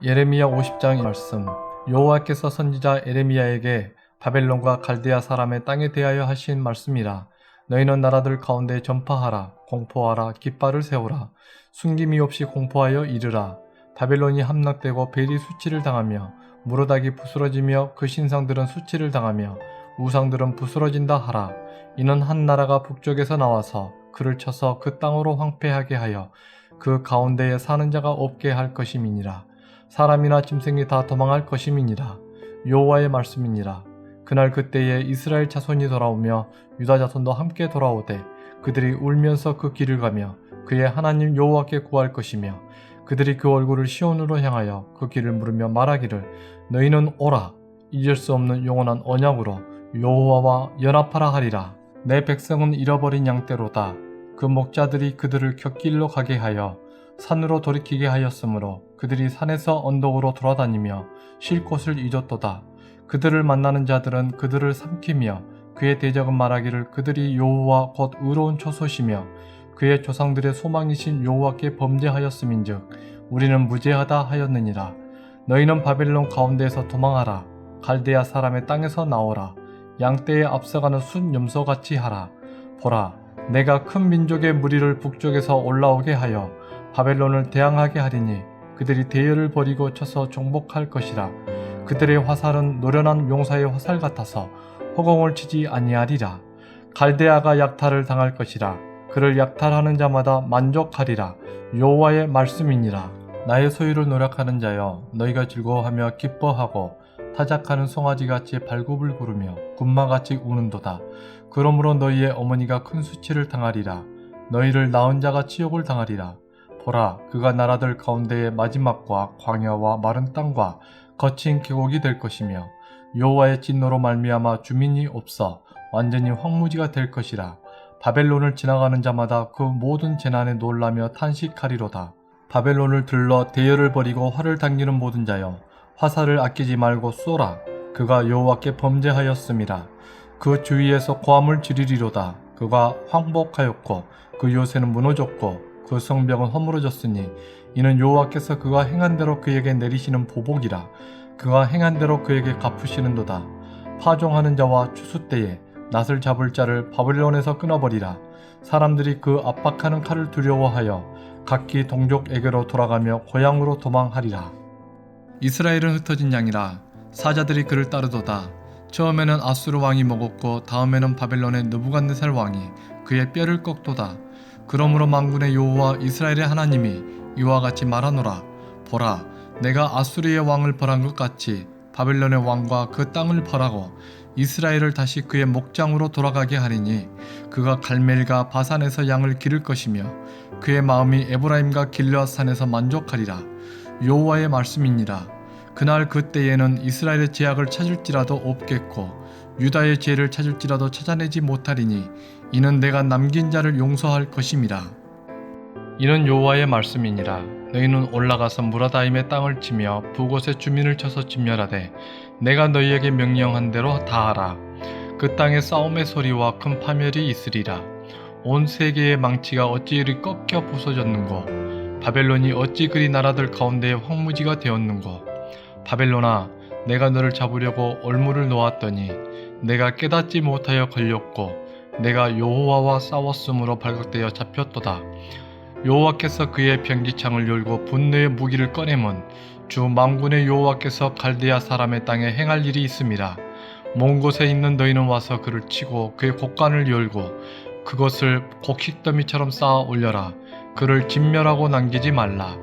예레미야 50장의 말씀. 여호와께서 선지자 에레미야에게 바벨론과 갈대아 사람의 땅에 대하여 하신 말씀이라. 너희는 나라들 가운데 전파하라. 공포하라. 깃발을 세우라. 숨김이 없이 공포하여 이르라. 바벨론이 함락되고 벨이 수치를 당하며 무로닥이 부스러지며 그 신상들은 수치를 당하며 우상들은 부스러진다 하라. 이는 한 나라가 북쪽에서 나와서 그를 쳐서 그 땅으로 황폐하게 하여 그 가운데에 사는 자가 없게 할 것임이니라. 사람이나 짐승이 다 도망할 것임이니라. 여호와의 말씀이니라. 그날 그때에 이스라엘 자손이 돌아오며 유다 자손도 함께 돌아오되 그들이 울면서 그 길을 가며 그의 하나님 여호와께 구할 것이며 그들이 그 얼굴을 시온으로 향하여 그 길을 물으며 말하기를 너희는 오라. 잊을 수 없는 영원한 언약으로 여호와와 연합하라 하리라. 내 백성은 잃어버린 양떼로다. 그 목자들이 그들을 곁길로 가게 하여 산으로 돌이키게 하였으므로 그들이 산에서 언덕으로 돌아다니며 쉴 곳을 잊었도다. 그들을 만나는 자들은 그들을 삼키며 그의 대적은 말하기를 그들이 여호와 곧 의로운 초소시며 그의 조상들의 소망이신 여호와께 범죄하였음인즉 우리는 무죄하다 하였느니라. 너희는 바벨론 가운데에서 도망하라. 갈대아 사람의 땅에서 나오라. 양떼에 앞서가는 순 염소같이 하라. 보라, 내가 큰 민족의 무리를 북쪽에서 올라오게 하여 바벨론을 대항하게 하리니 그들이 대열을 버리고 쳐서 정복할 것이라. 그들의 화살은 노련한 용사의 화살 같아서 허공을 치지 아니하리라. 갈대아가 약탈을 당할 것이라. 그를 약탈하는 자마다 만족하리라. 여호와의 말씀이니라. 나의 소유를 노력하는 자여, 너희가 즐거워하며 기뻐하고 타작하는 송아지같이 발굽을 구르며 군마같이 우는도다. 그러므로 너희의 어머니가 큰 수치를 당하리라. 너희를 낳은 자가 치욕을 당하리라. 보라, 그가 나라들 가운데의 마지막과 광야와 마른 땅과 거친 계곡이 될 것이며 여호와의 진노로 말미암아 주민이 없어 완전히 황무지가 될 것이라. 바벨론을 지나가는 자마다 그 모든 재난에 놀라며 탄식하리로다. 바벨론을 들러 대열을 버리고 활을 당기는 모든 자여, 화살을 아끼지 말고 쏘라. 그가 여호와께 범죄하였음이라. 그 주위에서 고함을 지르리로다. 그가 황복하였고 그 요새는 무너졌고 그 성벽은 허물어졌으니 이는 여호와께서 그가 행한 대로 그에게 내리시는 보복이라. 그가 행한 대로 그에게 갚으시는도다. 파종하는 자와 추수 때에 낫을 잡을 자를 바벨론에서 끊어버리라. 사람들이 그 압박하는 칼을 두려워하여 각기 동족에게로 돌아가며 고향으로 도망하리라. 이스라엘은 흩어진 양이라. 사자들이 그를 따르도다. 처음에는 아수르 왕이 먹었고 다음에는 바벨론의 느부갓네살 왕이 그의 뼈를 꺾도다. 그러므로 만군의 여호와 이스라엘의 하나님이 이와 같이 말하노라. 보라, 내가 아수르의 왕을 벌한 것 같이 바벨론의 왕과 그 땅을 벌하고 이스라엘을 다시 그의 목장으로 돌아가게 하리니 그가 갈멜과 바산에서 양을 기를 것이며 그의 마음이 에브라임과 길르앗산에서 만족하리라. 여호와의 말씀이니라. 그날 그때에는 이스라엘의 죄악을 찾을지라도 없겠고 유다의 죄를 찾을지라도 찾아내지 못하리니 이는 내가 남긴 자를 용서할 것임이라. 이는 여호와의 말씀이니라. 너희는 올라가서 무라다임의 땅을 치며 북곳의 주민을 쳐서 진멸하되 내가 너희에게 명령한 대로 다 하라. 그 땅에 싸움의 소리와 큰 파멸이 있으리라. 온 세계의 망치가 어찌 이리 꺾여 부서졌는고, 바벨론이 어찌 그리 나라들 가운데에 황무지가 되었는고. 바벨론아, 내가 너를 잡으려고 얼물을 놓았더니 내가 깨닫지 못하여 걸렸고 내가 여호와와 싸웠으므로 발각되어 잡혔도다. 여호와께서 그의 병기창을 열고 분노의 무기를 꺼내면 주 만군의 여호와께서 갈대아 사람의 땅에 행할 일이 있음이라. 먼 곳에 있는 너희는 와서 그를 치고 그의 곡간을 열고 그것을 곡식더미처럼 쌓아 올려라. 그를 진멸하고 남기지 말라.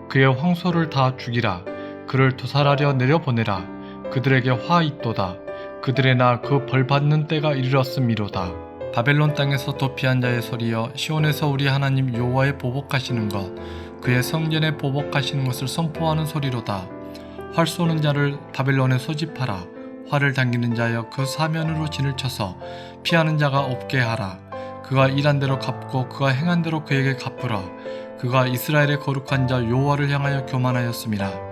그의 황소를 다 죽이라. 그를 도살하려 내려보내라. 그들에게 화 있도다. 그들의 날 그 벌받는 때가 이르렀음이로다. 바벨론 땅에서 도피한 자의 소리여, 시온에서 우리 하나님 여호와의 보복하시는 것, 그의 성전에 보복하시는 것을 선포하는 소리로다. 활 쏘는 자를 바벨론에 소집하라. 활을 당기는 자여, 그 사면으로 진을 쳐서 피하는 자가 없게 하라. 그가 일한 대로 갚고 그가 행한 대로 그에게 갚으라. 그가 이스라엘의 거룩한 자 여호와를 향하여 교만하였음이라.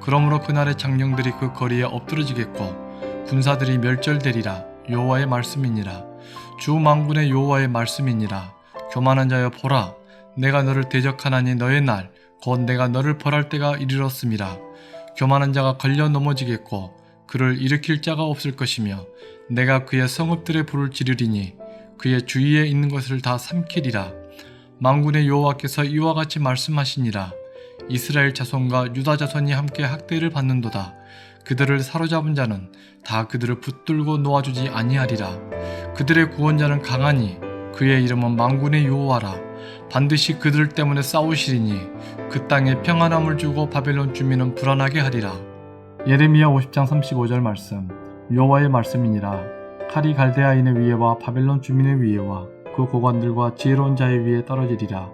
그러므로 그날의 장령들이 그 거리에 엎드러지겠고 군사들이 멸절되리라. 여호와의 말씀이니라. 주 만군의 여호와의 말씀이니라. 교만한 자여, 보라, 내가 너를 대적하나니 너의 날 곧 내가 너를 벌할 때가 이르렀음이라. 교만한 자가 걸려 넘어지겠고 그를 일으킬 자가 없을 것이며 내가 그의 성읍들의 불을 지르리니 그의 주위에 있는 것을 다 삼키리라. 만군의 여호와께서 이와 같이 말씀하시니라. 이스라엘 자손과 유다 자손이 함께 학대를 받는도다. 그들을 사로잡은 자는 다 그들을 붙들고 놓아주지 아니하리라. 그들의 구원자는 강하니 그의 이름은 만군의 여호와라. 반드시 그들 때문에 싸우시리니 그 땅에 평안함을 주고 바벨론 주민은 불안하게 하리라. 예레미야 50장 35절 말씀. 여호와의 말씀이니라. 칼이 갈대아인의 위에와 바벨론 주민의 위에와 그 고관들과 지혜로운 자의 위에 떨어지리라.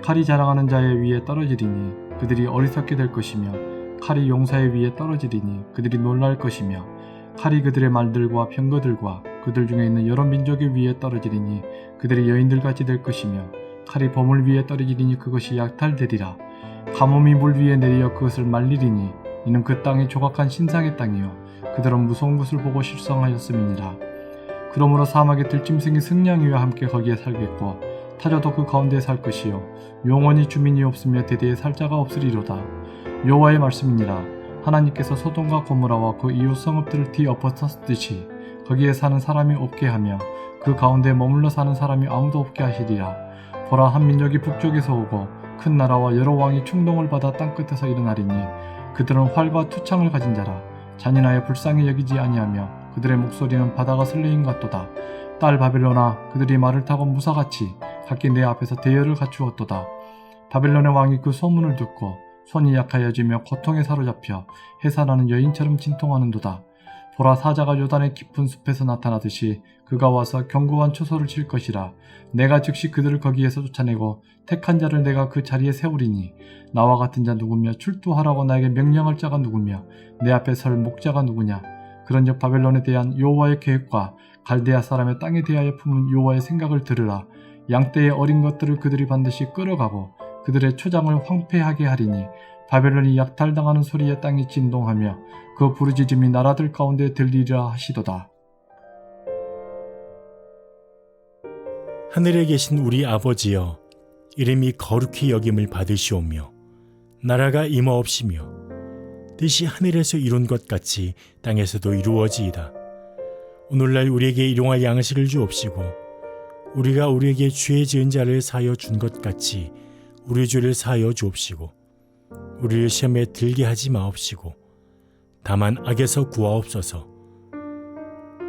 칼이 자랑하는 자의 위에 떨어지리니 그들이 어리석게 될 것이며 칼이 용사의 위에 떨어지리니 그들이 놀랄 것이며 칼이 그들의 말들과 병거들과 그들 중에 있는 여러 민족의 위에 떨어지리니 그들이 여인들같이 될 것이며 칼이 보물 위에 떨어지리니 그것이 약탈되리라. 가뭄이 물 위에 내리어 그것을 말리리니 이는 그 땅이 조각한 신상의 땅이요 그들은 무서운 것을 보고 실성하였음이니라. 그러므로 사막의 들짐승이 승냥이와 함께 거기에 살겠고 타조도 그 가운데에 살 것이요 영원히 주민이 없으며 대대에 살 자가 없으리로다. 여호와의 말씀이니라. 하나님께서 소돔과 고모라와 그 이웃 성읍들을 뒤엎어쳤듯이 거기에 사는 사람이 없게 하며 그 가운데 머물러 사는 사람이 아무도 없게 하시리라. 보라, 한 민족이 북쪽에서 오고 큰 나라와 여러 왕이 충동을 받아 땅끝에서 일어나리니 그들은 활과 투창을 가진 자라. 잔인하여 불쌍히 여기지 아니하며 그들의 목소리는 바다가 설레임 같도다. 딸 바벨론아, 그들이 말을 타고 무사같이 각기 내 앞에서 대열을 갖추었도다. 바벨론의 왕이 그 소문을 듣고 손이 약하여지며 고통에 사로잡혀 해산하는 여인처럼 진통하는도다. 보라, 사자가 요단의 깊은 숲에서 나타나듯이 그가 와서 견고한 초소를 칠 것이라. 내가 즉시 그들을 거기에서 쫓아내고 택한 자를 내가 그 자리에 세우리니 나와 같은 자 누구며 출두하라고 나에게 명령할 자가 누구며 내 앞에 설 목자가 누구냐. 그런즉 바벨론에 대한 여호와의 계획과 갈대아 사람의 땅에 대하여 품은 여호와의 생각을 들으라. 양떼의 어린 것들을 그들이 반드시 끌어가고 그들의 초장을 황폐하게 하리니 바벨론이 약탈당하는 소리에 땅이 진동하며 그 부르짖음이 나라들 가운데 들리리라 하시도다. 하늘에 계신 우리 아버지여, 이름이 거룩히 여김을 받으시오며 나라가 임하옵시며 뜻이 하늘에서 이룬 것 같이 땅에서도 이루어지이다. 오늘날 우리에게 일용할 양식을 주옵시고 우리가 우리에게 죄 지은 자를 사하여 준 것 같이 우리 죄를 사하여 주옵시고 우리를 시험에 들게 하지 마옵시고 다만 악에서 구하옵소서.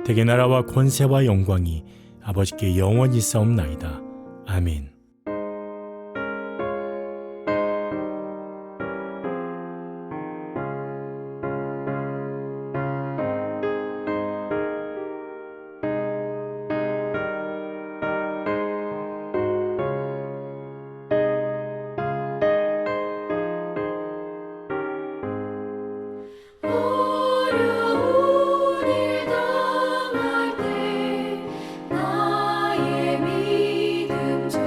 대개 나라와 권세와 영광이 아버지께 영원히 있사옵나이다. 아멘. 어려운 일 당할 때 나의 믿음 저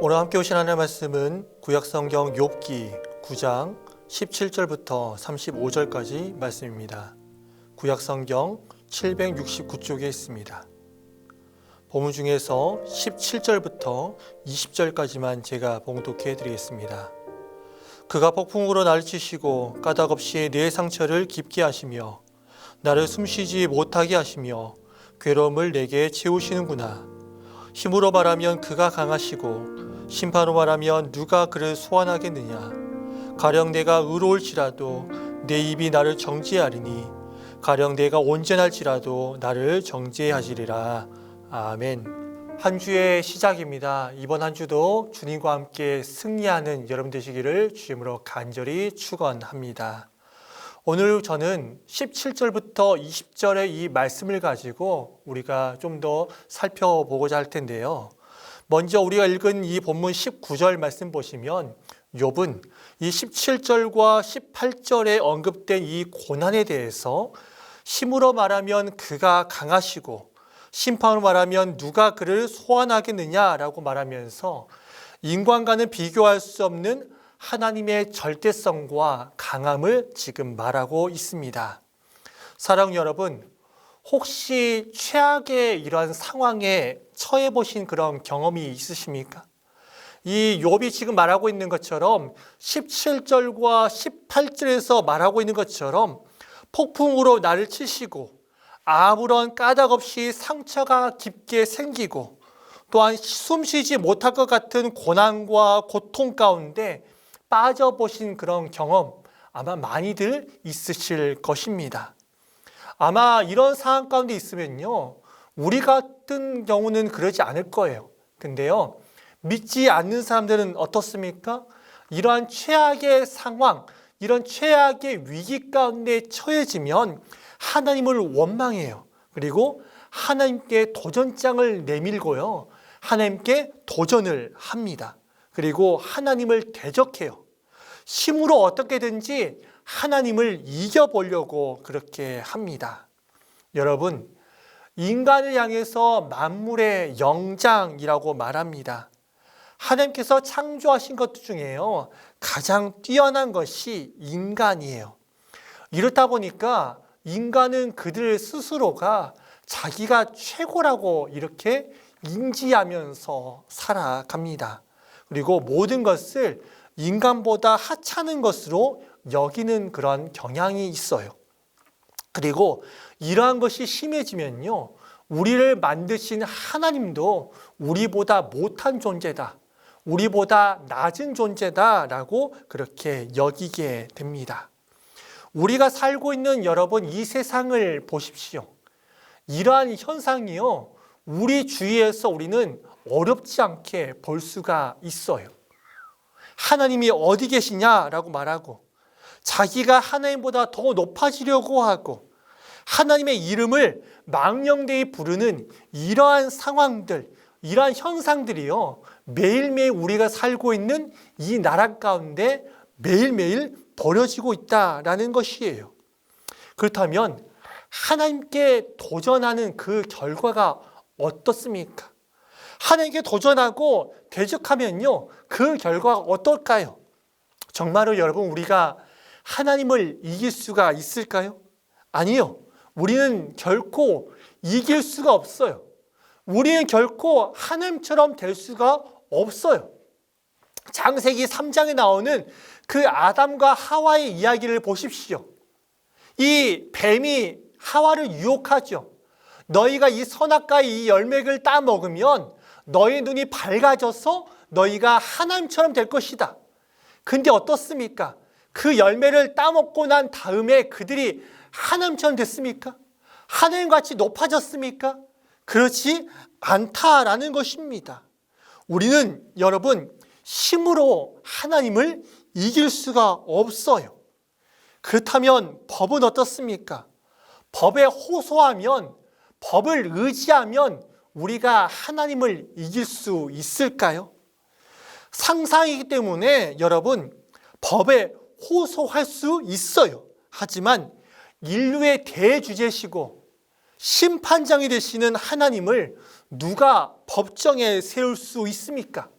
오늘 함께 오신 하나님의 말씀은 구약성경 욥기 9장 17절부터 35절까지 말씀입니다. 구약성경 769쪽에 있습니다. 본문 중에서 17절부터 20절까지만 제가 봉독해 드리겠습니다. 그가 폭풍으로 나를 치시고 까닭없이 내 상처를 깊게 하시며 나를 숨쉬지 못하게 하시며 괴로움을 내게 채우시는구나. 힘으로 말하면 그가 강하시고 심판으로 말하면 누가 그를 소환하겠느냐. 가령 내가 의로울지라도 내 입이 나를 정죄하리니 가령 내가 온전할지라도 나를 정죄하시리라. 아멘. 한 주의 시작입니다. 이번 한 주도 주님과 함께 승리하는 여러분 되시기를 주님으로 간절히 축원합니다. 오늘 저는 17절부터 20절의 이 말씀을 가지고 우리가 좀 더 살펴보고자 할 텐데요. 먼저 우리가 읽은 이 본문 19절 말씀 보시면 욥은 이 17절과 18절에 언급된 이 고난에 대해서 힘으로 말하면 그가 강하시고 심판으로 말하면 누가 그를 소환하겠느냐라고 말하면서 인간과는 비교할 수 없는 하나님의 절대성과 강함을 지금 말하고 있습니다. 사랑하는 여러분, 혹시 최악의 이런 상황에 처해 보신 그런 경험이 있으십니까? 이 욥이 지금 말하고 있는 것처럼 17절과 18절에서 말하고 있는 것처럼 폭풍으로 나를 치시고 아무런 까닭 없이 상처가 깊게 생기고 또한 숨쉬지 못할 것 같은 고난과 고통 가운데 빠져보신 그런 경험 아마 많이들 있으실 것입니다. 아마 이런 상황 가운데 있으면요, 우리 같은 경우는 그러지 않을 거예요. 근데요, 믿지 않는 사람들은 어떻습니까? 이러한 최악의 상황, 이런 최악의 위기 가운데 처해지면 하나님을 원망해요. 그리고 하나님께 도전장을 내밀고요, 하나님께 도전을 합니다. 그리고 하나님을 대적해요. 힘으로 어떻게든지 하나님을 이겨보려고 그렇게 합니다. 여러분, 인간을 향해서 만물의 영장이라고 말합니다. 하나님께서 창조하신 것 중에요, 가장 뛰어난 것이 인간이에요. 이렇다 보니까 인간은 그들 스스로가 자기가 최고라고 이렇게 인지하면서 살아갑니다. 그리고 모든 것을 인간보다 하찮은 것으로 여기는 그런 경향이 있어요. 그리고 이러한 것이 심해지면요, 우리를 만드신 하나님도 우리보다 못한 존재다, 우리보다 낮은 존재다라고 그렇게 여기게 됩니다. 우리가 살고 있는 여러분, 이 세상을 보십시오. 이러한 현상이요, 우리 주위에서 우리는 어렵지 않게 볼 수가 있어요. 하나님이 어디 계시냐라고 말하고 자기가 하나님보다 더 높아지려고 하고 하나님의 이름을 망령되이 부르는 이러한 상황들, 이러한 현상들이요, 매일매일 우리가 살고 있는 이 나라 가운데 매일매일 벌어지고 있다라는 것이에요. 그렇다면 하나님께 도전하는 그 결과가 어떻습니까? 하나님께 도전하고 대적하면요, 그 결과가 어떨까요? 정말로 여러분, 우리가 하나님을 이길 수가 있을까요? 아니요. 우리는 결코 이길 수가 없어요. 우리는 결코 하나님처럼 될 수가 없어요. 창세기 3장에 나오는 그 아담과 하와의 이야기를 보십시오. 이 뱀이 하와를 유혹하죠. 너희가 이 선악과의 이 열매를 따먹으면 너희 눈이 밝아져서 너희가 하나님처럼 될 것이다. 근데 어떻습니까? 그 열매를 따먹고 난 다음에 그들이 하나님처럼 됐습니까? 하나님같이 높아졌습니까? 그렇지 않다라는 것입니다. 우리는 여러분, 힘으로 하나님을 이길 수가 없어요. 그렇다면 법은 어떻습니까? 법에 호소하면, 법을 의지하면 우리가 하나님을 이길 수 있을까요? 상상이기 때문에 여러분, 법에 호소할 수 있어요. 하지만 인류의 대주제시고 심판장이 되시는 하나님을 누가 법정에 세울 수 있습니까?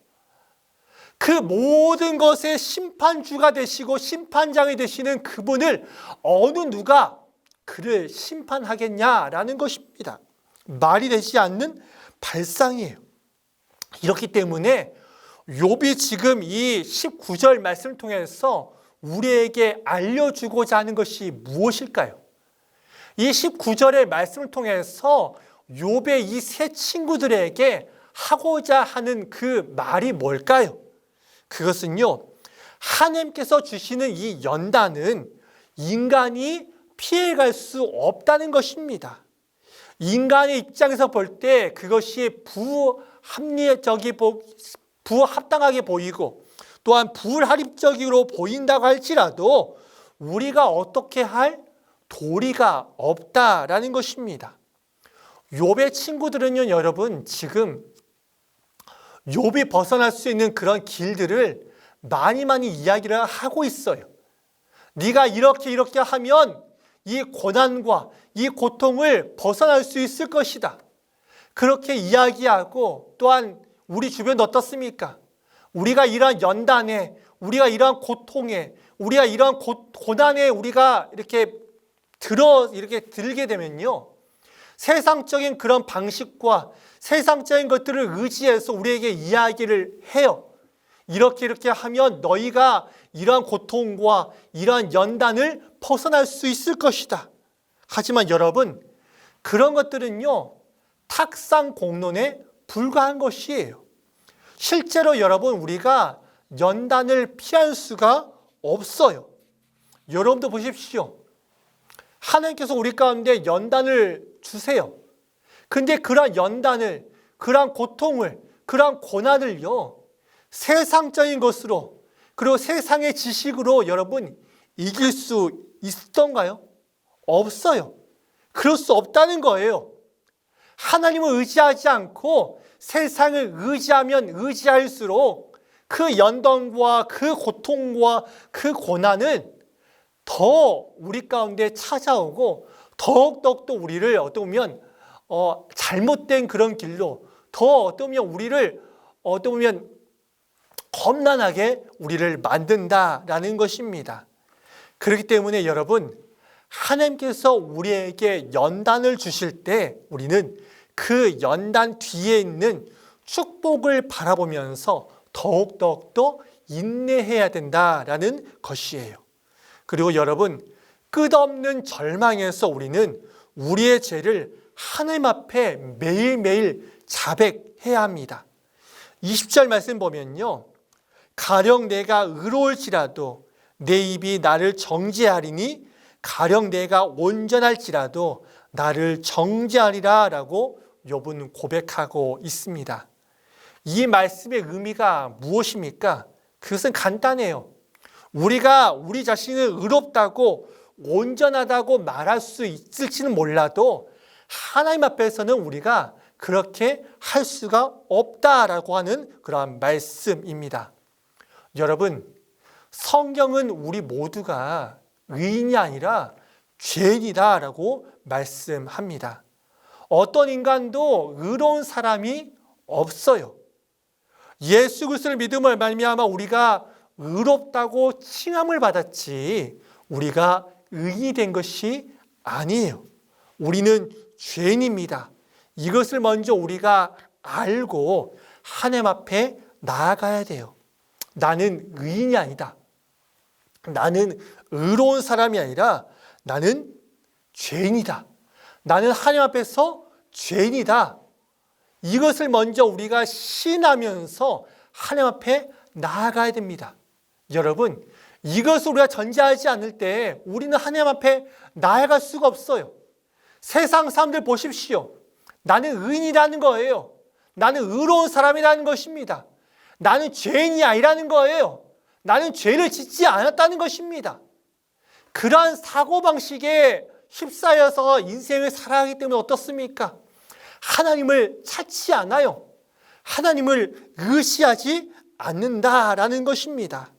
그 모든 것의 심판주가 되시고 심판장이 되시는 그분을 어느 누가 그를 심판하겠냐라는 것입니다. 말이 되지 않는 발상이에요. 이렇기 때문에 욥이 지금 이 19절 말씀을 통해서 우리에게 알려주고자 하는 것이 무엇일까요? 이 19절의 말씀을 통해서 욥의 이 세 친구들에게 하고자 하는 그 말이 뭘까요? 그것은요, 하나님께서 주시는 이 연단은 인간이 피해갈 수 없다는 것입니다. 인간의 입장에서 볼 때 그것이 부합당하게 보이고 또한 불합리적으로 보인다고 할지라도 우리가 어떻게 할 도리가 없다라는 것입니다. 욥의 친구들은요, 여러분, 지금 욥이 벗어날 수 있는 그런 길들을 많이 이야기를 하고 있어요. 네가 이렇게 하면 이 고난과 이 고통을 벗어날 수 있을 것이다. 그렇게 이야기하고 또한 우리 주변 어떻습니까? 우리가 이러한 연단에, 우리가 이러한 고통에, 우리가 이러한 고난에 우리가 이렇게 들게 되면요, 세상적인 그런 방식과 세상적인 것들을 의지해서 우리에게 이야기를 해요. 이렇게 하면 너희가 이러한 고통과 이러한 연단을 벗어날 수 있을 것이다. 하지만 여러분, 그런 것들은요, 탁상공론에 불과한 것이에요. 실제로 여러분, 우리가 연단을 피할 수가 없어요. 여러분도 보십시오. 하나님께서 우리 가운데 연단을 주세요. 근데 그러한 연단을, 그러한 고통을, 그러한 고난을요, 세상적인 것으로, 그리고 세상의 지식으로 여러분 이길 수 있던가요? 없어요. 그럴 수 없다는 거예요. 하나님을 의지하지 않고 세상을 의지하면 의지할수록 그 연단과 그 고통과 그 고난은 더 우리 가운데 찾아오고 더욱더 우리를 어떻게 보면 잘못된 그런 길로 더 어떻게 보면 우리를 어떻게 보면 험난하게 우리를 만든다라는 것입니다. 그렇기 때문에 여러분, 하나님께서 우리에게 연단을 주실 때 우리는 그 연단 뒤에 있는 축복을 바라보면서 더욱더 인내해야 된다라는 것이에요. 그리고 여러분, 끝없는 절망에서 우리는 우리의 죄를 하나님 앞에 매일매일 자백해야 합니다. 20절 말씀 보면요, 가령 내가 의로울지라도 내 입이 나를 정죄하리니 가령 내가 온전할지라도 나를 정죄하리라 라고 욥은 고백하고 있습니다. 이 말씀의 의미가 무엇입니까? 그것은 간단해요. 우리가 우리 자신을 의롭다고 온전하다고 말할 수 있을지는 몰라도 하나님 앞에서는 우리가 그렇게 할 수가 없다라고 하는 그러한 말씀입니다. 여러분, 성경은 우리 모두가 의인이 아니라 죄인이다라고 말씀합니다. 어떤 인간도 의로운 사람이 없어요. 예수 그리스도를 믿음을 말미암아 우리가 의롭다고 칭함을 받았지 우리가 의인이 된 것이 아니에요. 우리는 죄인입니다. 이것을 먼저 우리가 알고 하나님 앞에 나아가야 돼요. 나는 의인이 아니다. 나는 의로운 사람이 아니라 나는 죄인이다. 나는 하나님 앞에서 죄인이다. 이것을 먼저 우리가 신하면서 하나님 앞에 나아가야 됩니다. 여러분, 이것을 우리가 전제하지 않을 때 우리는 하나님 앞에 나아갈 수가 없어요. 세상 사람들 보십시오. 나는 의인이라는 거예요. 나는 의로운 사람이라는 것입니다. 나는 죄인이 아니라는 거예요. 나는 죄를 짓지 않았다는 것입니다. 그러한 사고방식에 휩싸여서 인생을 살아가기 때문에 어떻습니까? 하나님을 찾지 않아요. 하나님을 의지하지 않는다라는 것입니다.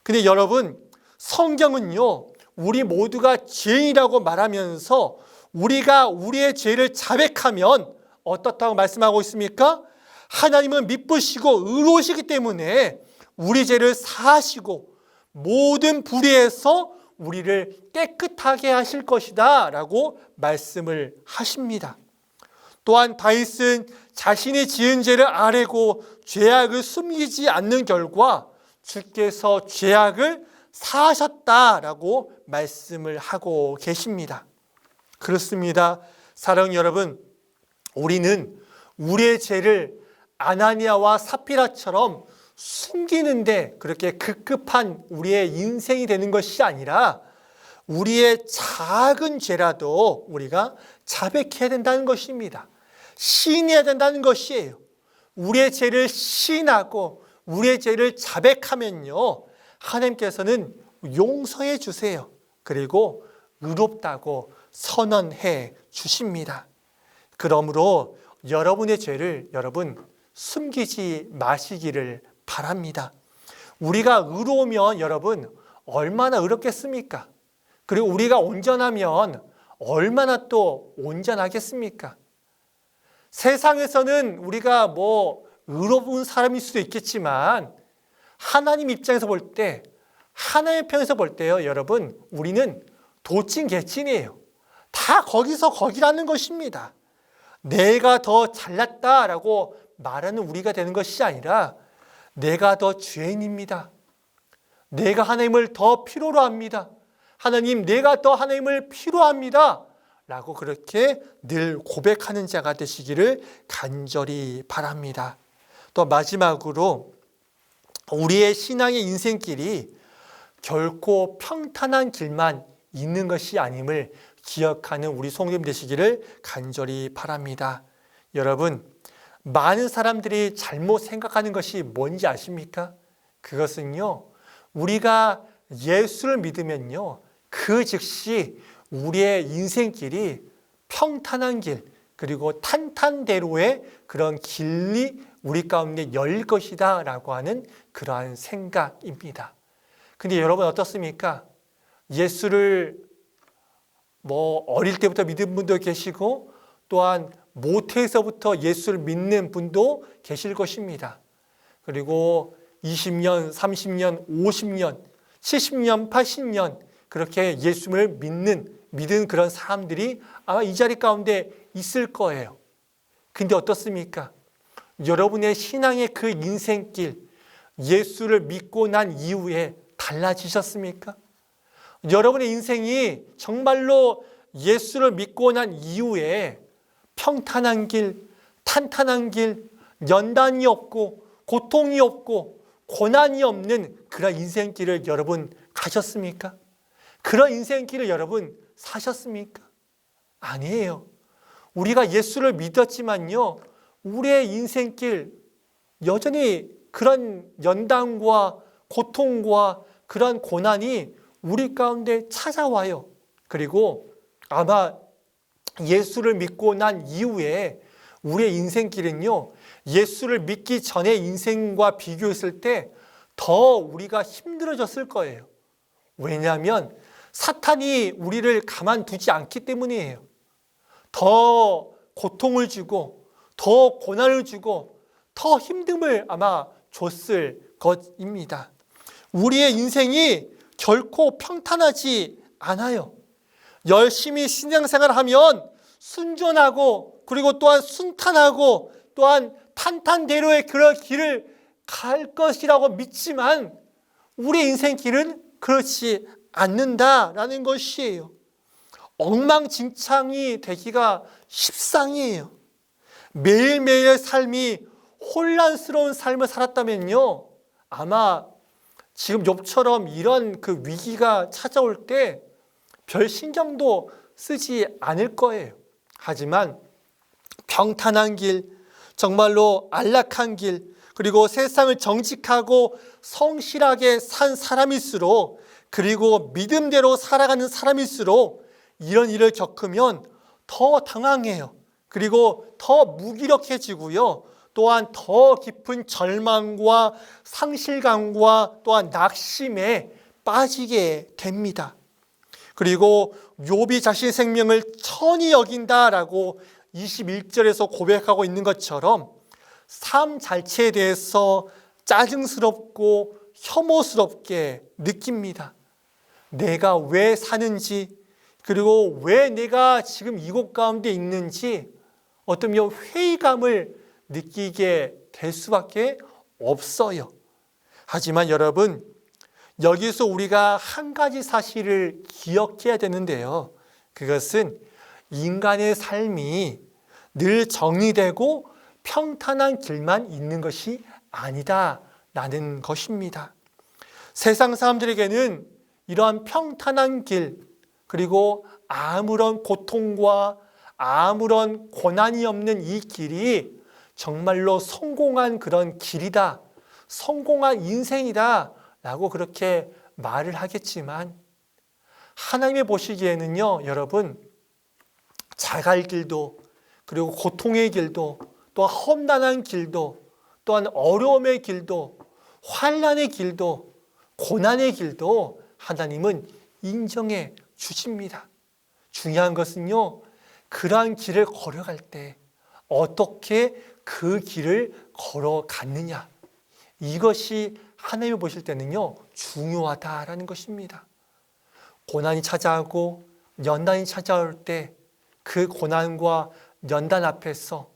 근데 여러분, 성경은요, 우리 모두가 죄인이라고 말하면서 우리가 우리의 죄를 자백하면 어떻다고 말씀하고 있습니까? 하나님은 미쁘시고 의로우시기 때문에 우리 죄를 사하시고 모든 불의에서 우리를 깨끗하게 하실 것이다 라고 말씀을 하십니다. 또한 다윗은 자신이 지은 죄를 아뢰고 죄악을 숨기지 않는 결과 주께서 죄악을 사하셨다라고 말씀을 하고 계십니다. 그렇습니다. 사랑하는 여러분, 우리는 우리의 죄를 아나니아와 삽비라처럼 숨기는데 그렇게 급급한 우리의 인생이 되는 것이 아니라 우리의 작은 죄라도 우리가 자백해야 된다는 것입니다. 시인해야 된다는 것이에요. 우리의 죄를 시인하고 우리의 죄를 자백하면요, 하나님께서는 용서해 주세요. 그리고 의롭다고 선언해 주십니다. 그러므로 여러분의 죄를 여러분 숨기지 마시기를 바랍니다. 우리가 의로우면 여러분 얼마나 의롭겠습니까? 그리고 우리가 온전하면 얼마나 또 온전하겠습니까? 세상에서는 우리가 의로운 사람일 수도 있겠지만 하나님 입장에서 볼 때, 하나님의 편에서 볼 때요, 여러분, 우리는 도찐 개찐이에요. 다 거기서 거기라는 것입니다. 내가 더 잘났다라고 말하는 우리가 되는 것이 아니라 내가 더 죄인입니다. 내가 하나님을 더 필요로 합니다. 하나님, 내가 더 하나님을 필요합니다. 라고 그렇게 늘 고백하는 자가 되시기를 간절히 바랍니다. 또 마지막으로 우리의 신앙의 인생길이 결코 평탄한 길만 있는 것이 아님을 기억하는 우리 성도님 되시기를 간절히 바랍니다. 여러분, 많은 사람들이 잘못 생각하는 것이 뭔지 아십니까? 그것은요, 우리가 예수를 믿으면요, 그 즉시 우리의 인생길이 평탄한 길, 그리고 탄탄대로의 그런 길이 우리 가운데 열릴 것이다 라고 하는 그러한 생각입니다. 근데 여러분 어떻습니까? 예수를 어릴 때부터 믿은 분도 계시고 또한 모태에서부터 예수를 믿는 분도 계실 것입니다. 그리고 20년, 30년, 50년, 70년, 80년 그렇게 예수를 믿은 그런 사람들이 아마 이 자리 가운데 있을 거예요. 근데 어떻습니까? 여러분의 신앙의 그 인생길, 예수를 믿고 난 이후에 달라지셨습니까? 여러분의 인생이 정말로 예수를 믿고 난 이후에 평탄한 길, 탄탄한 길, 연단이 없고 고통이 없고 고난이 없는 그런 인생길을 여러분 가셨습니까? 그런 인생길을 여러분 사셨습니까? 아니에요. 우리가 예수를 믿었지만요, 우리의 인생길 여전히 그런 연단과 고통과 그런 고난이 우리 가운데 찾아와요. 그리고 아마 예수를 믿고 난 이후에 우리의 인생길은요, 예수를 믿기 전의 인생과 비교했을 때 더 우리가 힘들어졌을 거예요. 왜냐하면 사탄이 우리를 가만두지 않기 때문이에요. 더 고통을 주고 더 고난을 주고 더 힘듦을 아마 줬을 것입니다. 우리의 인생이 결코 평탄하지 않아요. 열심히 신앙생활을 하면 순전하고 그리고 또한 순탄하고 또한 탄탄대로의 그런 길을 갈 것이라고 믿지만 우리의 인생 길은 그렇지 않는다라는 것이에요. 엉망진창이 되기가 십상이에요. 매일매일의 삶이 혼란스러운 삶을 살았다면요, 아마 지금 욥처럼 이런 그 위기가 찾아올 때 별 신경도 쓰지 않을 거예요. 하지만 평탄한 길, 정말로 안락한 길, 그리고 세상을 정직하고 성실하게 산 사람일수록, 그리고 믿음대로 살아가는 사람일수록 이런 일을 겪으면 더 당황해요. 그리고 더 무기력해지고요. 또한 더 깊은 절망과 상실감과 또한 낙심에 빠지게 됩니다. 그리고 욥이 자신의 생명을 천히 여긴다라고 21절에서 고백하고 있는 것처럼 삶 자체에 대해서 짜증스럽고 혐오스럽게 느낍니다. 내가 왜 사는지, 그리고 왜 내가 지금 이곳 가운데 있는지 어떤 회의감을 느끼게 될 수밖에 없어요. 하지만 여러분, 여기서 우리가 한 가지 사실을 기억해야 되는데요. 그것은 인간의 삶이 늘 정리되고 평탄한 길만 있는 것이 아니다라는 것입니다. 세상 사람들에게는 이러한 평탄한 길, 그리고 아무런 고통과 아무런 고난이 없는 이 길이 정말로 성공한 그런 길이다, 성공한 인생이다 라고 그렇게 말을 하겠지만, 하나님이 보시기에는요, 여러분, 자갈 길도, 그리고 고통의 길도, 또한 험난한 길도, 또한 어려움의 길도, 환난의 길도, 고난의 길도 하나님은 인정해 주십니다. 중요한 것은요, 그러한 길을 걸어갈 때 어떻게 그 길을 걸어갔느냐, 이것이 하나님이 보실 때는요 중요하다라는 것입니다. 고난이 찾아오고 연단이 찾아올 때 그 고난과 연단 앞에서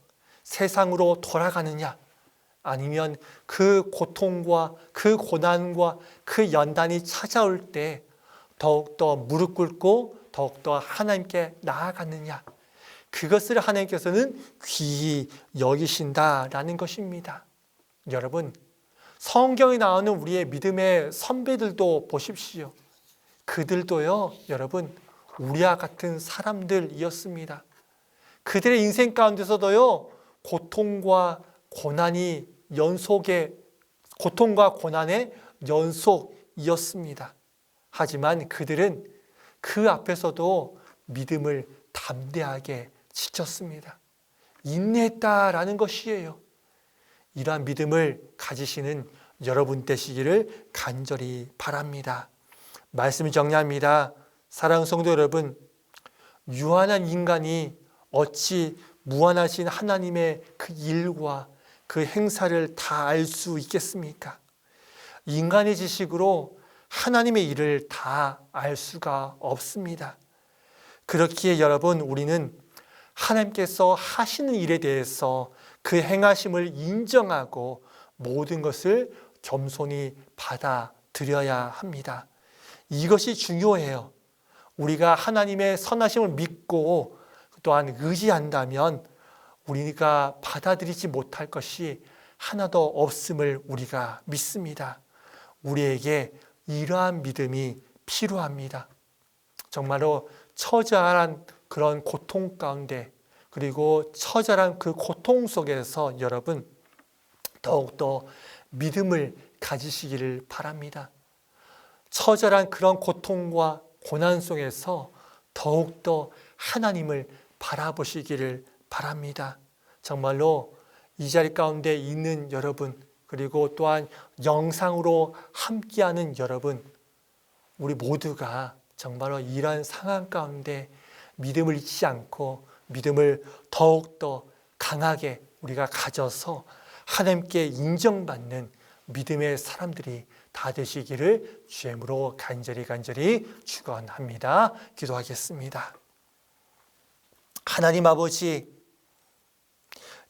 세상으로 돌아가느냐, 아니면 그 고통과 그 고난과 그 연단이 찾아올 때 더욱더 무릎 꿇고 더욱더 하나님께 나아가느냐, 그것을 하나님께서는 귀히 여기신다라는 것입니다. 여러분, 성경에 나오는 우리의 믿음의 선배들도 보십시오. 그들도요, 여러분, 우리와 같은 사람들이었습니다. 그들의 인생 가운데서도요, 고통과 고난의 연속이었습니다. 하지만 그들은 그 앞에서도 믿음을 담대하게 지켰습니다. 인내했다라는 것이에요. 이러한 믿음을 가지시는 여러분 되시기를 간절히 바랍니다. 말씀을 정리합니다. 사랑하는 성도 여러분, 유한한 인간이 어찌 무한하신 하나님의 그 일과 그 행사를 다 알 수 있겠습니까? 인간의 지식으로 하나님의 일을 다 알 수가 없습니다. 그렇기에 여러분, 우리는 하나님께서 하시는 일에 대해서 그 행하심을 인정하고 모든 것을 겸손히 받아들여야 합니다. 이것이 중요해요. 우리가 하나님의 선하심을 믿고 또한 의지한다면 우리가 받아들이지 못할 것이 하나도 없음을 우리가 믿습니다. 우리에게 이러한 믿음이 필요합니다. 정말로 처절한 그런 고통 가운데, 그리고 처절한 그 고통 속에서 여러분 더욱더 믿음을 가지시기를 바랍니다. 처절한 그런 고통과 고난 속에서 더욱더 하나님을 바라보시기를 바랍니다. 정말로 이 자리 가운데 있는 여러분, 그리고 또한 영상으로 함께하는 여러분, 우리 모두가 정말로 이러한 상황 가운데 믿음을 잊지 않고 믿음을 더욱더 강하게 우리가 가져서 하나님께 인정받는 믿음의 사람들이 다 되시기를 주의 이름으로 간절히 축원합니다. 기도하겠습니다. 하나님 아버지,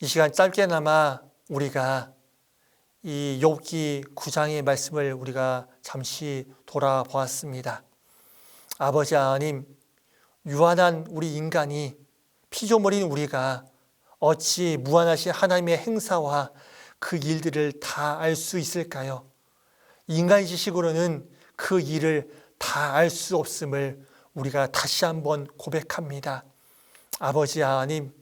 이 시간 짧게나마 우리가 이 욥기 9장의 말씀을 우리가 잠시 돌아보았습니다. 아버지 하나님, 유한한 우리 인간이, 피조물인 우리가 어찌 무한하신 하나님의 행사와 그 일들을 다 알 수 있을까요? 인간의 지식으로는 그 일을 다 알 수 없음을 우리가 다시 한번 고백합니다. 아버지 하나님,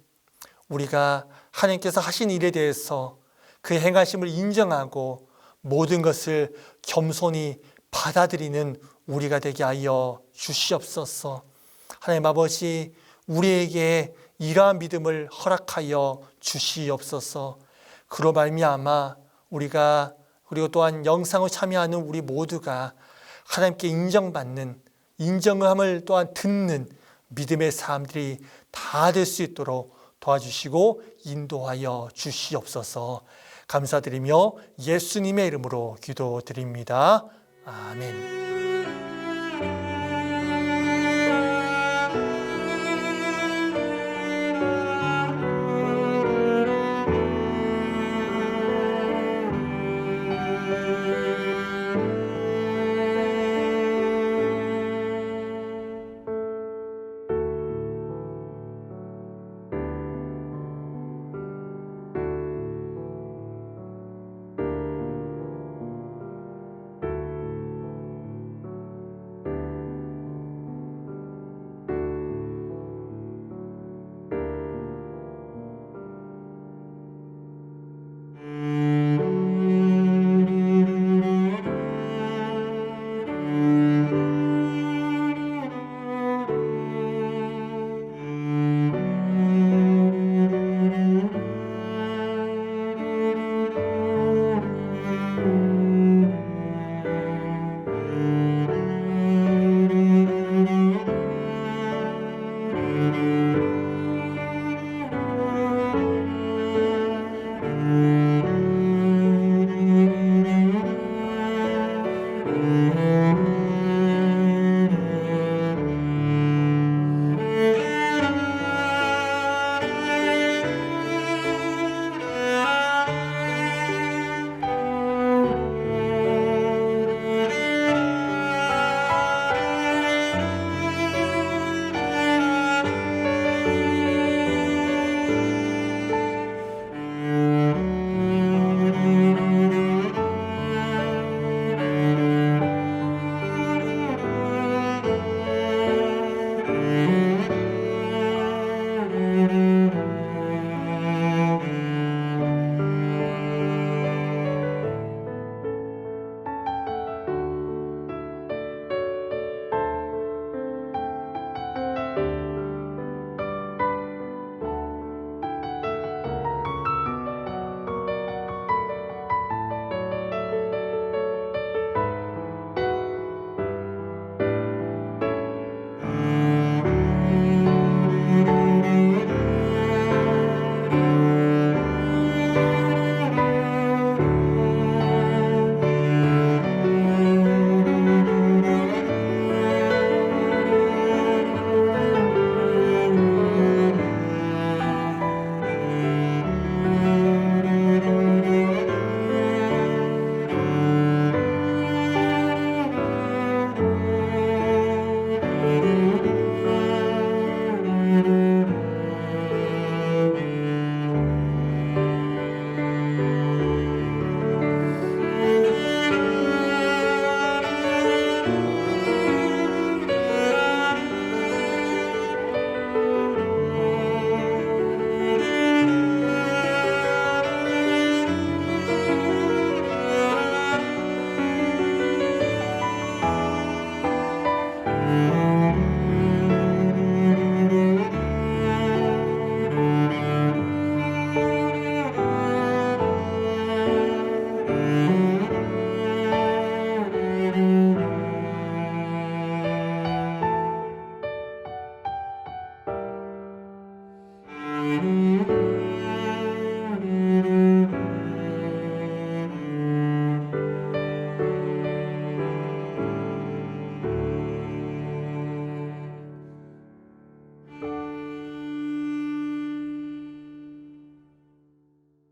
우리가 하나님께서 하신 일에 대해서 그 행하심을 인정하고 모든 것을 겸손히 받아들이는 우리가 되게 하여 주시옵소서. 하나님 아버지, 우리에게 이러한 믿음을 허락하여 주시옵소서. 그로 말미암아 우리가, 그리고 또한 영상을 참여하는 우리 모두가 하나님께 인정받는, 인정함을 또한 듣는 믿음의 사람들이 다 될 수 있도록 도와주시고 인도하여 주시옵소서. 감사드리며 예수님의 이름으로 기도드립니다. 아멘.